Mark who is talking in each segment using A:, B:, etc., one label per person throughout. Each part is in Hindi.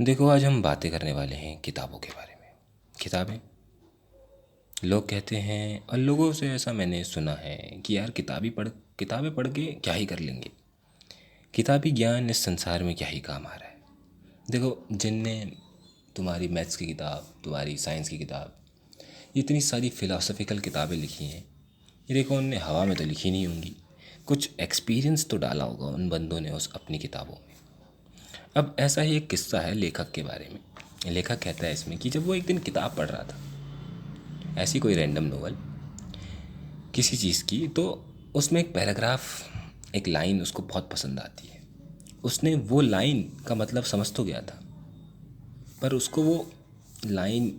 A: देखो, आज हम बातें करने वाले हैं किताबों के बारे में। किताबें, लोग कहते हैं और लोगों से ऐसा मैंने सुना है कि यार किताबें पढ़ के क्या ही कर लेंगे। किताबी ज्ञान इस संसार में क्या ही काम आ रहा है। देखो, जिनने तुम्हारी मैथ्स की किताब, तुम्हारी साइंस की किताब, ये इतनी सारी फ़िलासफ़िकल किताबें लिखी हैं, ये देखो उनने हवा में तो लिखी नहीं होंगी। कुछ एक्सपीरियंस तो डाला होगा उन बंदों ने उस अपनी किताबों में। अब ऐसा ही एक किस्सा है लेखक के बारे में। लेखक कहता है इसमें कि जब वो एक दिन किताब पढ़ रहा था, ऐसी कोई रैंडम नोवेल किसी चीज़ की, तो उसमें एक पैराग्राफ, एक लाइन उसको बहुत पसंद आती है। उसने वो लाइन का मतलब समझ तो गया था, पर उसको वो लाइन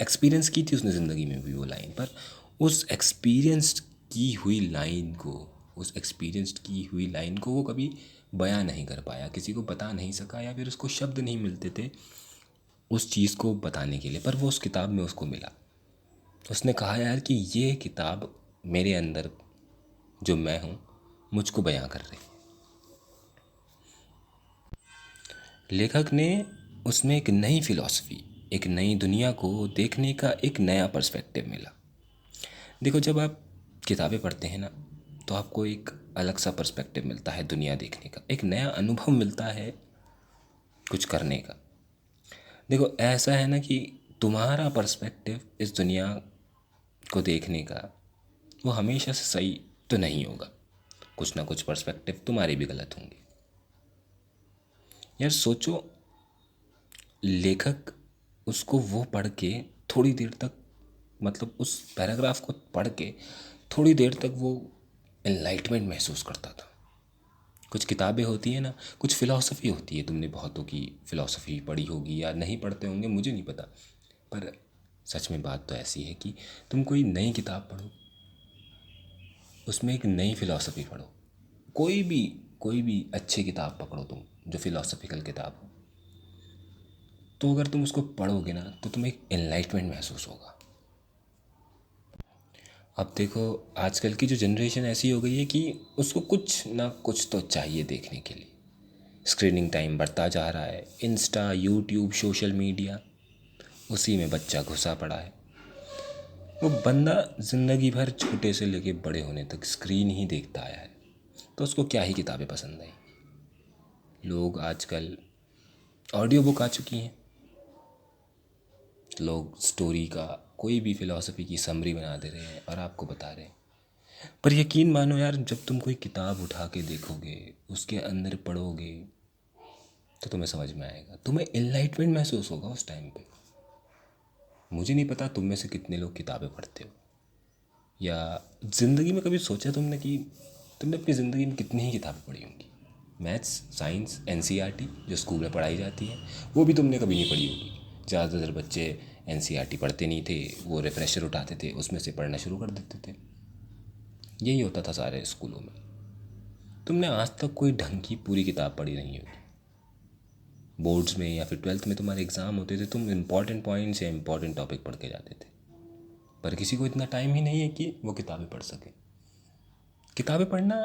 A: एक्सपीरियंस की थी उसने ज़िंदगी में भी वो लाइन, पर उस एक्सपीरियंस की हुई लाइन को उस एक्सपीरियंस्ड की हुई लाइन को वो कभी बयां नहीं कर पाया, किसी को बता नहीं सका, या फिर उसको शब्द नहीं मिलते थे उस चीज़ को बताने के लिए। पर वो उस किताब में उसको मिला। उसने कहा यार कि ये किताब मेरे अंदर जो मैं हूँ मुझको बयां कर रही है। लेखक ने उसमें एक नई फिलॉसफी, एक नई दुनिया को देखने का एक नया पर्सपेक्टिव मिला। देखो, जब आप किताबें पढ़ते हैं ना, तो आपको एक अलग सा पर्सपेक्टिव मिलता है दुनिया देखने का, एक नया अनुभव मिलता है कुछ करने का। देखो, ऐसा है ना कि तुम्हारा पर्सपेक्टिव इस दुनिया को देखने का वो हमेशा से सही तो नहीं होगा। कुछ ना कुछ पर्सपेक्टिव तुम्हारे भी गलत होंगे। यार सोचो, लेखक उसको वो पढ़ के थोड़ी देर तक, मतलब उस पैराग्राफ को पढ़ के थोड़ी देर तक वो एनलाइटमेंट महसूस करता था। कुछ किताबें होती हैं ना, कुछ फ़िलासफ़ी होती है, तुमने बहुतों की फ़िलासफ़ी पढ़ी होगी या नहीं पढ़ते होंगे, मुझे नहीं पता। पर सच में बात तो ऐसी है कि तुम कोई नई किताब पढ़ो, उसमें एक नई फ़िलासफ़ी पढ़ो। कोई भी अच्छी किताब पकड़ो तुम, जो फ़िलासफ़िकल किताब हो, तो अगर तुम उसको पढ़ोगे ना, तो तुम्हें एक एनलाइटमेंट महसूस होगा। अब देखो, आजकल की जो जनरेशन ऐसी हो गई है कि उसको कुछ ना कुछ तो चाहिए देखने के लिए। स्क्रीनिंग टाइम बढ़ता जा रहा है, इंस्टा, यूट्यूब, सोशल मीडिया, उसी में बच्चा घुसा पड़ा है। वो बंदा ज़िंदगी भर छोटे से लेके बड़े होने तक स्क्रीन ही देखता आया है, तो उसको क्या ही किताबें पसंद आई। लोग आजकल, ऑडियो बुक आ चुकी हैं, लोग स्टोरी का कोई भी फ़िलासफ़ी की समरी बना दे रहे हैं और आपको बता रहे हैं। पर यकीन मानो यार, जब तुम कोई किताब उठा के देखोगे, उसके अंदर पढ़ोगे, तो तुम्हें समझ में आएगा, तुम्हें एनलाइटमेंट महसूस होगा उस टाइम पे। मुझे नहीं पता तुम में से कितने लोग किताबें पढ़ते हो, या ज़िंदगी में कभी सोचा तुमने कि तुमने अपनी ज़िंदगी में कितनी ही किताबें पढ़ी होंगी। मैथ्स, साइंस, एनसीईआरटी जो स्कूल में पढ़ाई जाती है, वो भी तुमने कभी नहीं पढ़ी होगी। ज़्यादातर बच्चे एनसीईआरटी पढ़ते नहीं थे, वो रिफ्रेशर उठाते थे, उसमें से पढ़ना शुरू कर देते थे। यही होता था सारे स्कूलों में। तुमने आज तक कोई ढंग की पूरी किताब पढ़ी नहीं होगी। बोर्ड्स में या फिर ट्वेल्थ में तुम्हारे एग्ज़ाम होते थे, तुम इंपॉर्टेंट पॉइंट्स या इंपॉर्टेंट टॉपिक पढ़ के जाते थे, पर किसी को इतना टाइम ही नहीं है कि वो किताबें पढ़ सके। किताबें पढ़ना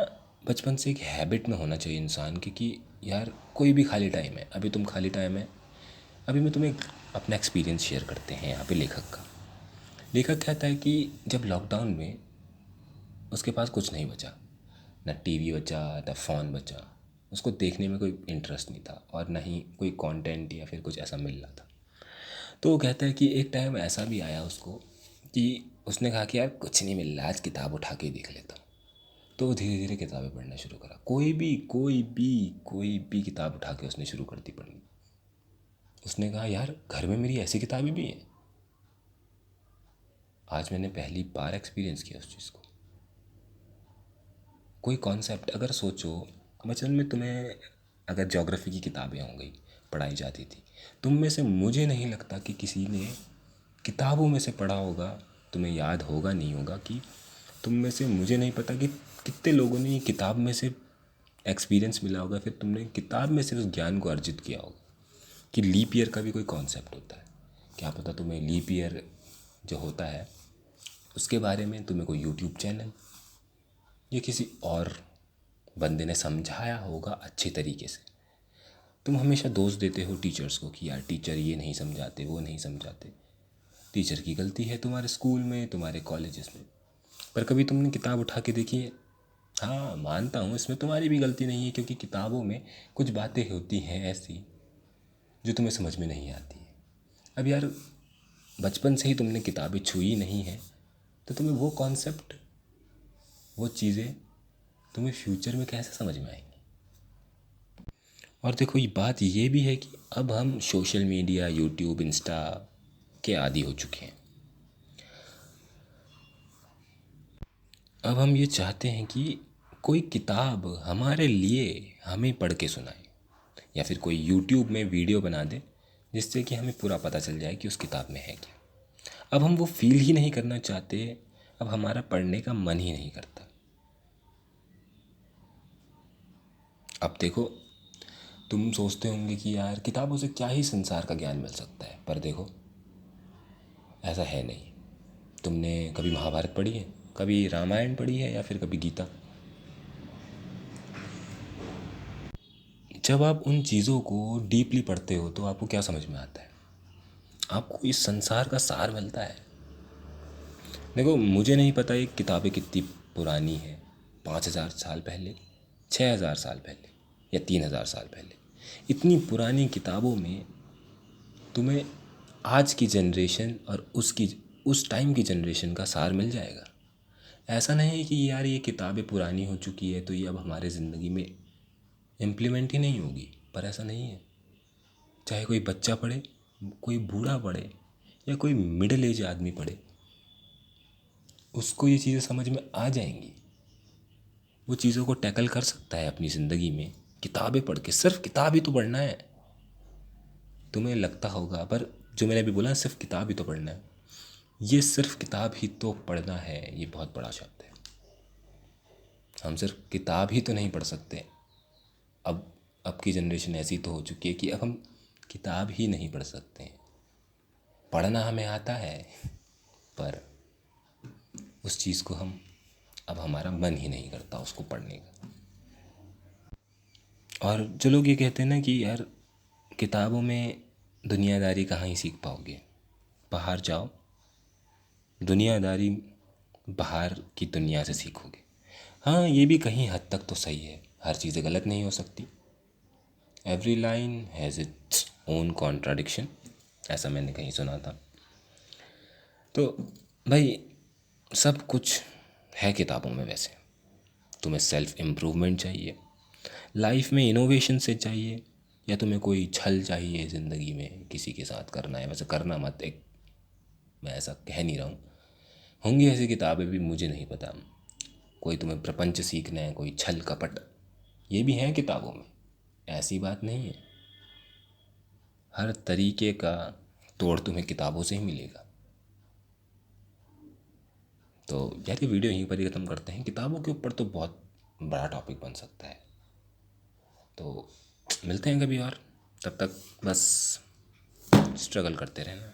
A: बचपन से एक हैबिट में होना चाहिए इंसान की, कि यार कोई भी खाली टाइम है, अभी तुम खाली टाइम है, अभी मैं तुम्हें अपना एक्सपीरियंस शेयर करते हैं यहाँ पे लेखक का। लेखक कहता है कि जब लॉकडाउन में उसके पास कुछ नहीं बचा, ना टीवी बचा, ना फ़ोन बचा, उसको देखने में कोई इंटरेस्ट नहीं था, और ना ही कोई कंटेंट या फिर कुछ ऐसा मिल रहा था। तो वो कहता है कि एक टाइम ऐसा भी आया उसको कि उसने कहा कि यार कुछ नहीं मिल रहा, आज किताब उठा के ही देख लेता हूँ। तो वो धीरे धीरे किताबें पढ़ना शुरू करा। कोई भी किताब उठा के उसने शुरू कर दी पढ़नी। उसने कहा यार, घर में मेरी ऐसी किताबें भी हैं। आज मैंने पहली बार एक्सपीरियंस किया उस चीज़ को। कोई कॉन्सेप्ट अगर सोचो, बचपन में तुम्हें अगर ज्योग्राफी की किताबें हो गई, पढ़ाई जाती थी, तुम में से मुझे नहीं लगता कि किसी ने किताबों में से पढ़ा होगा। तुम्हें याद होगा नहीं होगा कि तुम में से, मुझे नहीं पता कि कितने लोगों ने ये किताब में से एक्सपीरियंस मिला होगा, फिर तुमने किताब में से उस ज्ञान को अर्जित किया होगा कि लीप ईयर का भी कोई कॉन्सेप्ट होता है। क्या पता तुम्हें लीप ईयर जो होता है उसके बारे में तुम्हें कोई यूट्यूब चैनल या किसी और बंदे ने समझाया होगा अच्छे तरीके से। तुम हमेशा दोष देते हो टीचर्स को कि यार टीचर ये नहीं समझाते, वो नहीं समझाते। टीचर की गलती है तुम्हारे स्कूल में, तुम्हारे कॉलेजेस में, पर कभी तुमने किताब उठा के देखी है? हाँ, मानता हूँ इसमें तुम्हारी भी गलती नहीं है, क्योंकि किताबों में कुछ बातें होती हैं ऐसी जो तुम्हें समझ में नहीं आती है। अब यार, बचपन से ही तुमने किताबें छुई नहीं है, तो तुम्हें वो कॉन्सेप्ट, वो चीज़ें तुम्हें फ्यूचर में कैसे समझ में आएंगी? और देखो, ये बात ये भी है कि अब हम सोशल मीडिया, यूट्यूब, इंस्टा के आदी हो चुके हैं। अब हम ये चाहते हैं कि कोई किताब हमारे लिए हमें पढ़ के सुनाए, या फिर कोई यूट्यूब में वीडियो बना दे जिससे कि हमें पूरा पता चल जाए कि उस किताब में है क्या। अब हम वो फील ही नहीं करना चाहते, अब हमारा पढ़ने का मन ही नहीं करता। अब देखो, तुम सोचते होंगे कि यार किताबों से क्या ही संसार का ज्ञान मिल सकता है, पर देखो ऐसा है नहीं। तुमने कभी महाभारत पढ़ी है, कभी रामायण पढ़ी है, या फिर कभी गीता? जब आप उन चीज़ों को डीपली पढ़ते हो तो आपको क्या समझ में आता है? आपको इस संसार का सार मिलता है। देखो, मुझे नहीं पता ये किताबें कितनी पुरानी है, 5,000 साल पहले, 6,000 साल पहले, या 3,000 साल पहले। इतनी पुरानी किताबों में तुम्हें आज की जनरेशन और उस टाइम की जनरेशन का सार मिल जाएगा। ऐसा नहीं है कि यार ये किताबें पुरानी हो चुकी है तो ये अब हमारे ज़िंदगी में इम्प्लीमेंट ही नहीं होगी, पर ऐसा नहीं है। चाहे कोई बच्चा पढ़े, कोई बूढ़ा पढ़े, या कोई मिडिल एज आदमी पढ़े, उसको ये चीज़ें समझ में आ जाएंगी। वो चीज़ों को टैकल कर सकता है अपनी ज़िंदगी में, किताबें पढ़ के। सिर्फ किताब ही तो पढ़ना है। तुम्हें लगता होगा, पर जो मैंने अभी बोला, सिर्फ किताब ही तो पढ़ना है, ये सिर्फ किताब ही तो पढ़ना है, ये बहुत बड़ा शब्द है। हम सिर्फ किताब ही तो नहीं पढ़ सकते। अब की जनरेशन ऐसी तो हो चुकी है कि अब हम किताब ही नहीं पढ़ सकते हैं। पढ़ना हमें आता है, पर उस चीज़ को अब हमारा मन ही नहीं करता उसको पढ़ने का। और जो लोग ये कहते हैं ना कि यार किताबों में दुनियादारी कहाँ ही सीख पाओगे, बाहर जाओ, दुनियादारी बाहर की दुनिया से सीखोगे। हाँ, ये भी कहीं हद तक तो सही है, हर चीज़ें गलत नहीं हो सकती। Every line has its own contradiction, ऐसा मैंने कहीं सुना था। तो भाई, सब कुछ है किताबों में। वैसे तुम्हें सेल्फ इम्प्रूवमेंट चाहिए, लाइफ में इनोवेशन से चाहिए, या तुम्हें कोई छल चाहिए ज़िंदगी में, किसी के साथ करना है, वैसे करना मत। एक, मैं ऐसा कह नहीं रहा हूँ, होंगी ऐसी किताबें भी, मुझे नहीं पता। कोई तुम्हें प्रपंच सीखना है, कोई छल कपट, ये भी हैं किताबों में, ऐसी बात नहीं है। हर तरीके का तोड़ तुम्हें किताबों से ही मिलेगा। तो यार, ये वीडियो यहीं पर ही ख़त्म करते हैं। किताबों के ऊपर तो बहुत बड़ा टॉपिक बन सकता है, तो मिलते हैं कभी और। तब तक बस स्ट्रगल करते रहना।